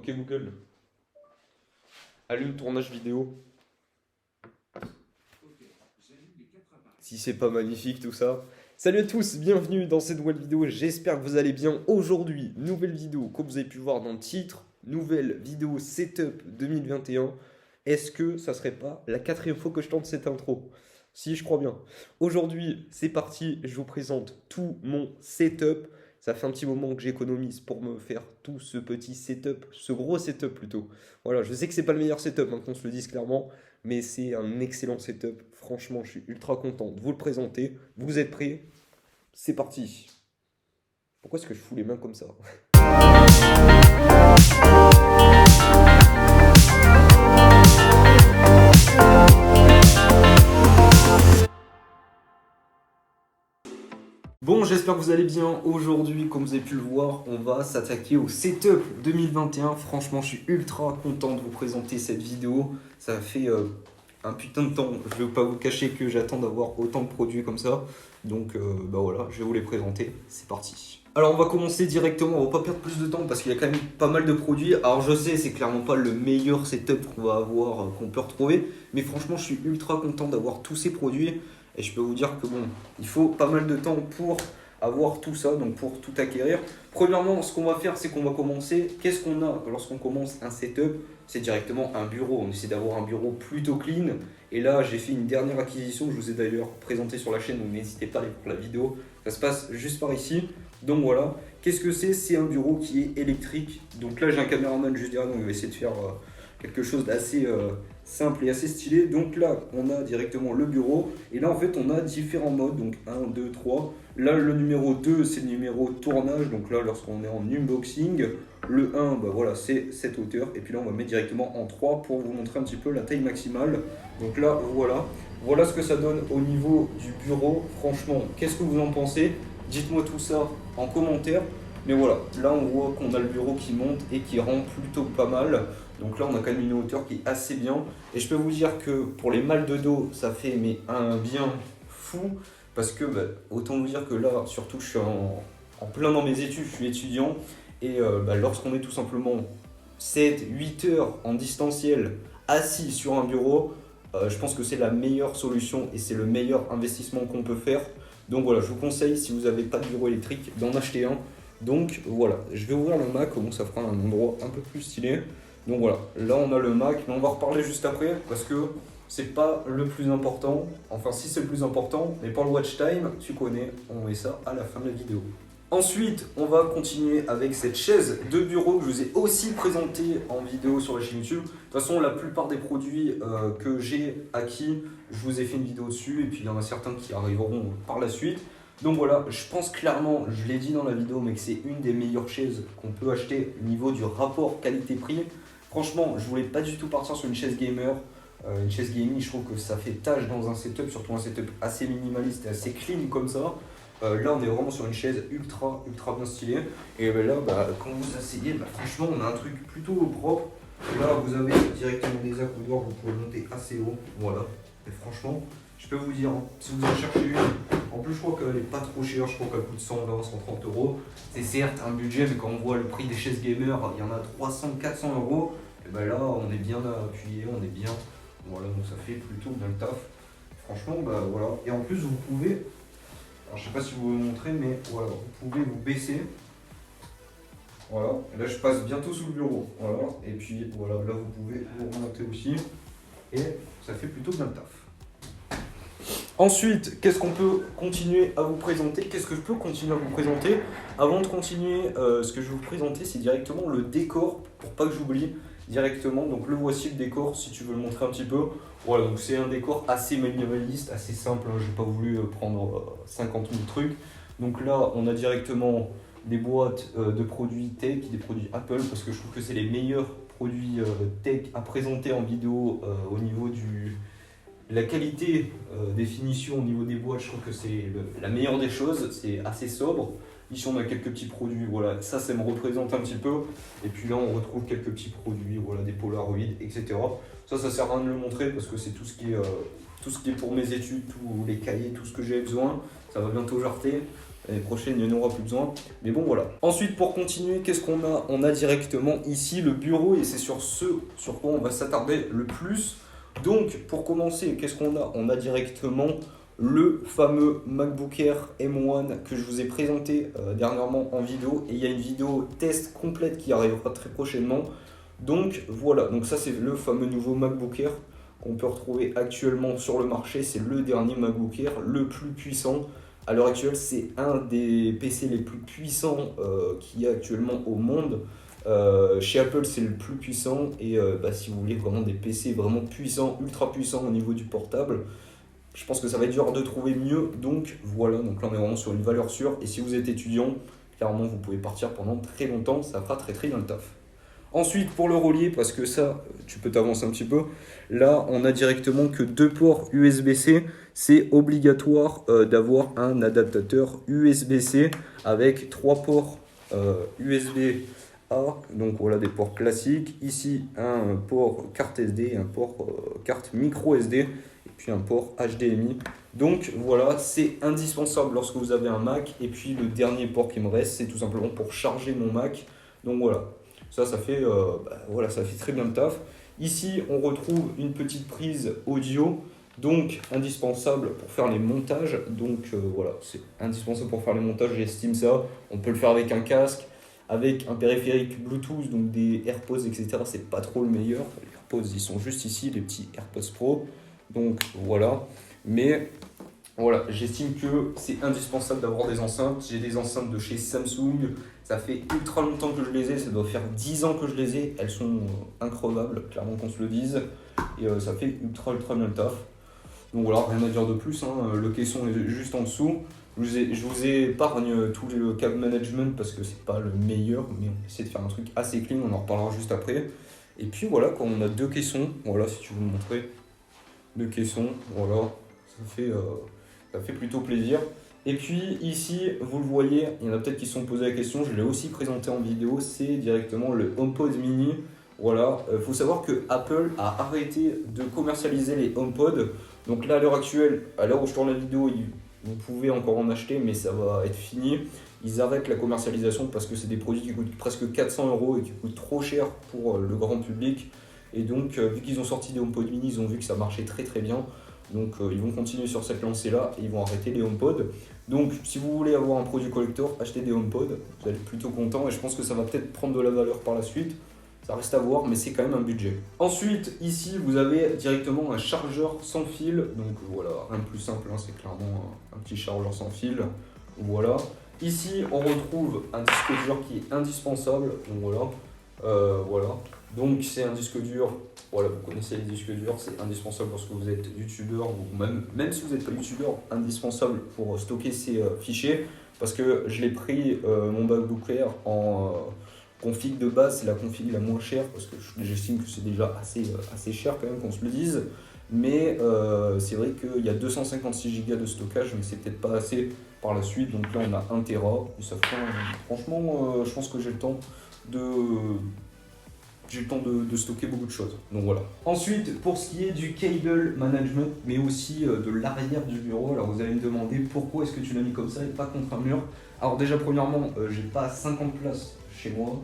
Ok Google, allume tournage vidéo. Si c'est pas magnifique tout ça. Salut à tous, bienvenue dans cette nouvelle vidéo, j'espère que vous allez bien. Aujourd'hui, nouvelle vidéo, comme vous avez pu voir dans le titre, nouvelle vidéo setup 2021. Est-ce que ça serait pas la quatrième fois que je tente cette intro? Si, je crois bien. Aujourd'hui, c'est parti, je vous présente tout mon setup. Ça fait un petit moment que j'économise pour me faire tout ce petit setup, ce gros setup plutôt. Voilà, je sais que c'est pas le meilleur setup, hein, qu'on se le dise clairement, mais c'est un excellent setup. Franchement, je suis ultra content de vous le présenter. Vous êtes prêts? C'est parti. Pourquoi est-ce que je fous les mains comme ça? Bon, j'espère que vous allez bien. Aujourd'hui, comme vous avez pu le voir, on va s'attaquer au setup 2021. Franchement, je suis ultra content de vous présenter cette vidéo. Ça fait un putain de temps. Je ne vais pas vous cacher que j'attends d'avoir autant de produits comme ça. Donc, bah voilà, je vais vous les présenter. C'est parti. Alors, on va commencer directement. On va pas perdre plus de temps parce qu'il y a quand même pas mal de produits. Alors, je sais, c'est clairement pas le meilleur setup qu'on va avoir, qu'on peut retrouver. Mais franchement, je suis ultra content d'avoir tous ces produits. Et je peux vous dire que bon, il faut pas mal de temps pour avoir tout ça, donc pour tout acquérir. Premièrement, ce qu'on va faire, c'est qu'on va commencer. Qu'est-ce qu'on a lorsqu'on commence un setup? C'est directement un bureau. On essaie d'avoir un bureau plutôt clean. Et là, j'ai fait une dernière acquisition que je vous ai d'ailleurs présentée sur la chaîne, donc n'hésitez pas à aller voir la vidéo. Ça se passe juste par ici. Donc voilà. Qu'est-ce que c'est? C'est un bureau qui est électrique. Donc là, j'ai un caméraman juste derrière, donc on va essayer de faire quelque chose d'assez simple et assez stylé. Donc là, on a directement le bureau. Et là, en fait, on a différents modes. Donc 1, 2, 3. Là, le numéro 2, c'est le numéro tournage. Donc là, lorsqu'on est en unboxing. Le 1, bah voilà, c'est cette hauteur. Et puis là, on va mettre directement en 3 pour vous montrer un petit peu la taille maximale. Donc là, voilà. Voilà ce que ça donne au niveau du bureau. Franchement, qu'est-ce que vous en pensez? Dites-moi tout ça en commentaire. Mais voilà, là on voit qu'on a le bureau qui monte et qui rend plutôt pas mal. Donc là on a quand même une hauteur qui est assez bien. Et je peux vous dire que pour les mal de dos, ça fait mais un bien fou. Parce que bah, autant vous dire que là, surtout je suis en plein dans mes études, je suis étudiant. Et bah, lorsqu'on est tout simplement 7-8 heures en distanciel assis sur un bureau, je pense que c'est la meilleure solution et c'est le meilleur investissement qu'on peut faire. Donc voilà, je vous conseille, si vous n'avez pas de bureau électrique, d'en acheter un. Donc voilà, je vais ouvrir le Mac, bon ça fera un endroit un peu plus stylé. Donc voilà, là on a le Mac, mais on va en reparler juste après parce que c'est pas le plus important. Enfin si c'est le plus important, mais pour le watch time, tu connais, on met ça à la fin de la vidéo. Ensuite, on va continuer avec cette chaise de bureau que je vous ai aussi présentée en vidéo sur la chaîne YouTube. De toute façon, la plupart des produits que j'ai acquis, je vous ai fait une vidéo dessus et puis il y en a certains qui arriveront par la suite. Donc voilà, je pense clairement, je l'ai dit dans la vidéo, mais que c'est une des meilleures chaises qu'on peut acheter au niveau du rapport qualité-prix. Franchement, je voulais pas du tout partir sur une chaise gamer. Une chaise gaming, je trouve que ça fait tâche dans un setup, surtout un setup assez minimaliste et assez clean comme ça. Là, on est vraiment sur une chaise ultra bien stylée. Et là, bah, quand vous asseyez, bah, franchement, on a un truc plutôt propre. Là, vous avez directement des accoudoirs, vous pouvez monter assez haut. Voilà. Et franchement, je peux vous dire, hein, si vous en cherchez une, en plus, je crois qu'elle n'est pas trop chère. Je crois qu'elle coûte 120, 130 euros. C'est certes un budget, mais quand on voit le prix des chaises gamer, il y en a 300, 400 euros. Et ben là, on est bien appuyé, on est bien. Voilà, donc ça fait plutôt bien le taf. Franchement, bah voilà. Et en plus, vous pouvez. Alors, je sais pas si vous vous montrer, mais voilà, vous pouvez vous baisser. Voilà, et là je passe bientôt sous le bureau. Voilà, et puis voilà, là vous pouvez vous remonter aussi. Et ça fait plutôt bien le taf. Ensuite, qu'est-ce qu'on peut continuer à vous présenter? Qu'est-ce que je peux continuer à vous présenter? Avant de continuer, ce que je vais vous présenter, c'est directement le décor, pour pas que j'oublie directement. Donc le voici le décor, si tu veux le montrer un petit peu. Voilà, donc c'est un décor assez minimaliste, assez simple, hein. J'ai pas voulu prendre 50 000 trucs. Donc là, on a directement des boîtes de produits tech, des produits Apple, parce que je trouve que c'est les meilleurs produits tech à présenter en vidéo au niveau la qualité des finitions, au niveau des boîtes. Je trouve que c'est la meilleure des choses, c'est assez sobre. Ici on a quelques petits produits, voilà, ça me représente un petit peu. Et puis là on retrouve quelques petits produits, voilà, des Polaroid, etc. Ça sert à rien de le montrer parce que c'est tout ce qui est pour mes études, tous les cahiers, tout ce que j'ai besoin. Ça va bientôt jarter. L'année prochaine, il n'y en aura plus besoin. Mais bon, voilà. Ensuite, pour continuer, qu'est-ce qu'on a? On a directement ici le bureau et c'est sur ce sur quoi on va s'attarder le plus. Donc, pour commencer, qu'est-ce qu'on a? On a directement le fameux MacBook Air M1 que je vous ai présenté dernièrement en vidéo. Et il y a une vidéo test complète qui arrivera très prochainement. Donc, voilà. Donc ça, c'est le fameux nouveau MacBook Air qu'on peut retrouver actuellement sur le marché. C'est le dernier MacBook Air, le plus puissant. À l'heure actuelle, c'est un des PC les plus puissants qu'il y a actuellement au monde. Chez Apple, c'est le plus puissant. Et si vous voulez vraiment des PC vraiment puissants, ultra puissants au niveau du portable, je pense que ça va être dur de trouver mieux. Donc voilà, donc là on est vraiment sur une valeur sûre. Et si vous êtes étudiant, clairement vous pouvez partir pendant très longtemps. Ça fera très très bien le taf. Ensuite, pour le relier, parce que ça, tu peux t'avancer un petit peu. Là, on a directement que 2 ports USB-C. C'est obligatoire d'avoir un adaptateur USB-C avec 3 ports USB-A. Donc voilà, des ports classiques. Ici, un port carte SD, un port carte micro SD et puis un port HDMI. Donc voilà, c'est indispensable lorsque vous avez un Mac. Et puis le dernier port qui me reste, c'est tout simplement pour charger mon Mac. Donc voilà. Ça fait très bien le taf. Ici, on retrouve une petite prise audio, donc indispensable pour faire les montages. Donc voilà, c'est indispensable pour faire les montages, j'estime ça. On peut le faire avec un casque, avec un périphérique Bluetooth, donc des AirPods, etc. C'est pas trop le meilleur. Les AirPods, ils sont juste ici, les petits AirPods Pro. Donc voilà, mais voilà, j'estime que c'est indispensable d'avoir des enceintes. J'ai des enceintes de chez Samsung. Ça fait ultra longtemps que je les ai. Ça doit faire 10 ans que je les ai. Elles sont increvables, clairement qu'on se le dise. Et ça fait ultra bien le taf. Donc voilà, rien à dire de plus. Le caisson est juste en dessous. Je vous épargne tout le câble management parce que c'est pas le meilleur. Mais on essaie de faire un truc assez clean. On en reparlera juste après. Et puis voilà, quand on a 2 caissons. Voilà, si tu veux me montrer. 2 caissons, voilà. Ça fait plutôt plaisir. Et puis ici, vous le voyez, il y en a peut-être qui se sont posé la question, je l'ai aussi présenté en vidéo, c'est directement le HomePod mini. Voilà, faut savoir que Apple a arrêté de commercialiser les HomePod. Donc là, à l'heure actuelle, à l'heure où je tourne la vidéo, vous pouvez encore en acheter, mais ça va être fini. Ils arrêtent la commercialisation parce que c'est des produits qui coûtent presque 400 € et qui coûtent trop cher pour le grand public. Et donc, vu qu'ils ont sorti des HomePod mini, ils ont vu que ça marchait très bien. Donc ils vont continuer sur cette lancée-là et ils vont arrêter les HomePod. Donc si vous voulez avoir un produit collector, achetez des HomePod, vous allez être plutôt content et je pense que ça va peut-être prendre de la valeur par la suite. Ça reste à voir, mais c'est quand même un budget. Ensuite, ici, vous avez directement un chargeur sans fil. Donc voilà, rien de plus simple, c'est clairement un petit chargeur sans fil. Voilà. Ici, on retrouve un disque dur qui est indispensable. Donc voilà. Donc c'est un disque dur. Voilà, vous connaissez les disques durs, c'est indispensable lorsque vous êtes youtubeur ou même si vous n'êtes pas youtubeur, indispensable pour stocker ces fichiers. Parce que je l'ai pris mon MacBook Air en config de base, c'est la config la moins chère parce que j'estime que c'est déjà assez cher quand même qu'on se le dise. Mais c'est vrai qu'il y a 256 Go de stockage, mais c'est peut-être pas assez par la suite. Donc là on a 1 Tera. Et ça fait, franchement, je pense que j'ai le temps de stocker beaucoup de choses. Donc voilà. Ensuite, pour ce qui est du cable management, mais aussi de l'arrière du bureau, alors vous allez me demander pourquoi est-ce que tu l'as mis comme ça et pas contre un mur. Alors déjà, premièrement, j'ai pas 50 places chez moi,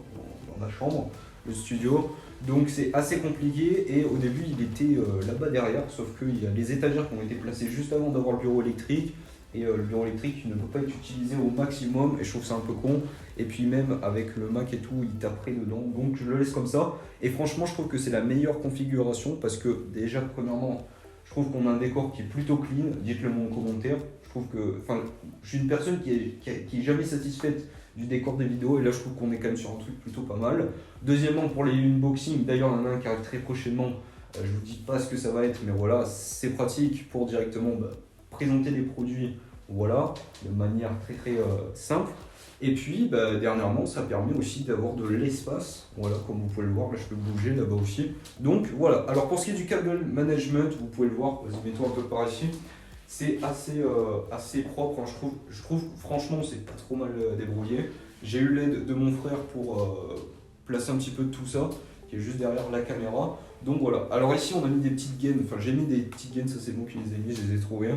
dans ma chambre, le studio. Donc c'est assez compliqué et au début il était là-bas derrière, sauf qu'il y a les étagères qui ont été placées juste avant d'avoir le bureau électrique. Et le bureau électrique ne peut pas être utilisé au maximum et je trouve ça un peu con. Et puis même avec le Mac et tout, il taperait dedans. Donc je le laisse comme ça. Et franchement, je trouve que c'est la meilleure configuration parce que déjà, premièrement, je trouve qu'on a un décor qui est plutôt clean. Dites-le moi en commentaire. Je suis une personne qui est jamais satisfaite du décor des vidéos et là je trouve qu'on est quand même sur un truc plutôt pas mal. Deuxièmement, pour les unboxings, d'ailleurs il y en a un qui arrive très prochainement. Je vous dis pas ce que ça va être, mais voilà, c'est pratique pour directement présenter des produits, voilà, de manière très simple. Et puis dernièrement, ça permet aussi d'avoir de l'espace, voilà, comme vous pouvez le voir, là je peux bouger là-bas aussi. Donc voilà, alors pour ce qui est du cable management, vous pouvez le voir, vas-y mets-toi un peu par ici. C'est assez propre, je trouve franchement c'est pas trop mal débrouillé. J'ai eu l'aide de mon frère pour placer un petit peu de tout ça, qui est juste derrière la caméra. Donc voilà, alors ici on a mis des petites gaines, j'ai mis des petites gaines, ça c'est bon qui les ai mis, je les ai trouvées.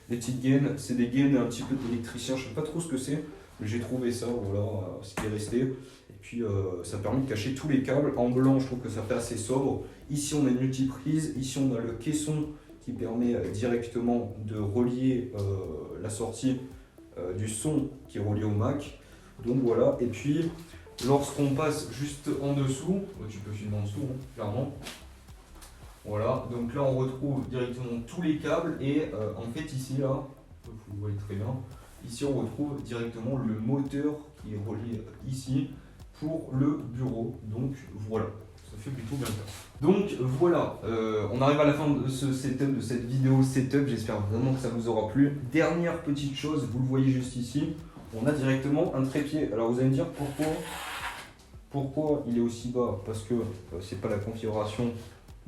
des petites gaines, c'est des gaines un petit peu d'électricien, je sais pas trop ce que c'est, mais j'ai trouvé ça, voilà, ce qui est resté. Et puis ça permet de cacher tous les câbles. En blanc, je trouve que ça fait assez sobre. Ici, on a une multiprise, ici, on a le caisson qui permet directement de relier la sortie du son qui est relié au Mac. Donc voilà, et puis lorsqu'on passe juste en dessous, tu peux filmer en dessous, hein, clairement. Voilà, donc là on retrouve directement tous les câbles et en fait ici là, vous voyez très bien, ici on retrouve directement le moteur qui est relié ici pour le bureau. Donc voilà, ça fait plutôt bien clair. Donc voilà, on arrive à la fin de ce setup, de cette vidéo setup, j'espère vraiment que ça vous aura plu. Dernière petite chose, vous le voyez juste ici, on a directement un trépied. Alors vous allez me dire pourquoi il est aussi bas, parce que c'est pas la configuration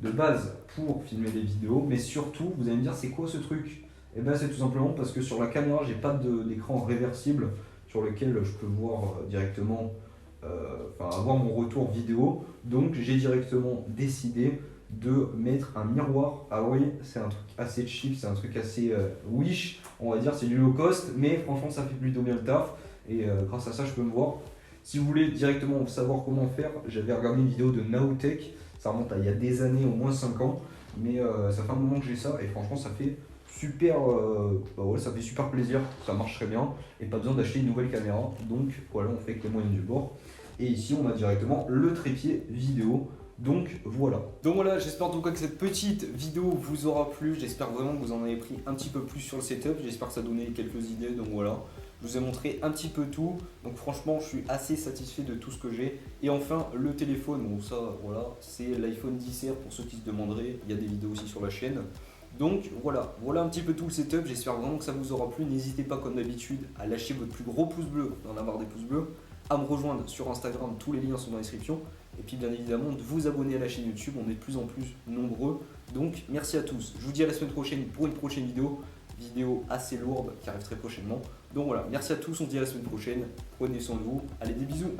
de base pour filmer des vidéos, mais surtout vous allez me dire c'est quoi ce truc? Et bien c'est tout simplement parce que sur la caméra j'ai pas d'écran réversible sur lequel je peux voir directement, avoir mon retour vidéo, donc j'ai directement décidé de mettre un miroir. Ah oui, c'est un truc assez cheap, c'est un truc assez wish, on va dire, c'est du low cost, mais franchement ça fait plutôt bien le taf, et grâce à ça je peux me voir. Si vous voulez directement savoir comment faire, j'avais regardé une vidéo de Nowtech, ça remonte à il y a des années, au moins 5 ans, mais ça fait un moment que j'ai ça, et franchement ça fait super, ça fait super plaisir, ça marche très bien, et pas besoin d'acheter une nouvelle caméra, donc voilà, on fait avec les moyens du bord. Et ici on a directement le trépied vidéo. Donc voilà. Donc voilà, j'espère en tout cas que cette petite vidéo vous aura plu. J'espère vraiment que vous en avez pris un petit peu plus sur le setup. J'espère que ça a donné quelques idées. Donc voilà, je vous ai montré un petit peu tout. Donc franchement, je suis assez satisfait de tout ce que j'ai. Et enfin, le téléphone, bon ça, voilà, c'est l'iPhone XR pour ceux qui se demanderaient. Il y a des vidéos aussi sur la chaîne. Donc voilà, voilà un petit peu tout le setup. J'espère vraiment que ça vous aura plu. N'hésitez pas comme d'habitude à lâcher votre plus gros pouce bleu, d'en avoir des pouces bleus, à me rejoindre sur Instagram, tous les liens sont dans la description. Et puis bien évidemment de vous abonner à la chaîne YouTube, on est de plus en plus nombreux. Donc merci à tous, je vous dis à la semaine prochaine pour une prochaine vidéo assez lourde qui arrive très prochainement. Donc voilà, merci à tous, on se dit à la semaine prochaine, prenez soin de vous, allez des bisous.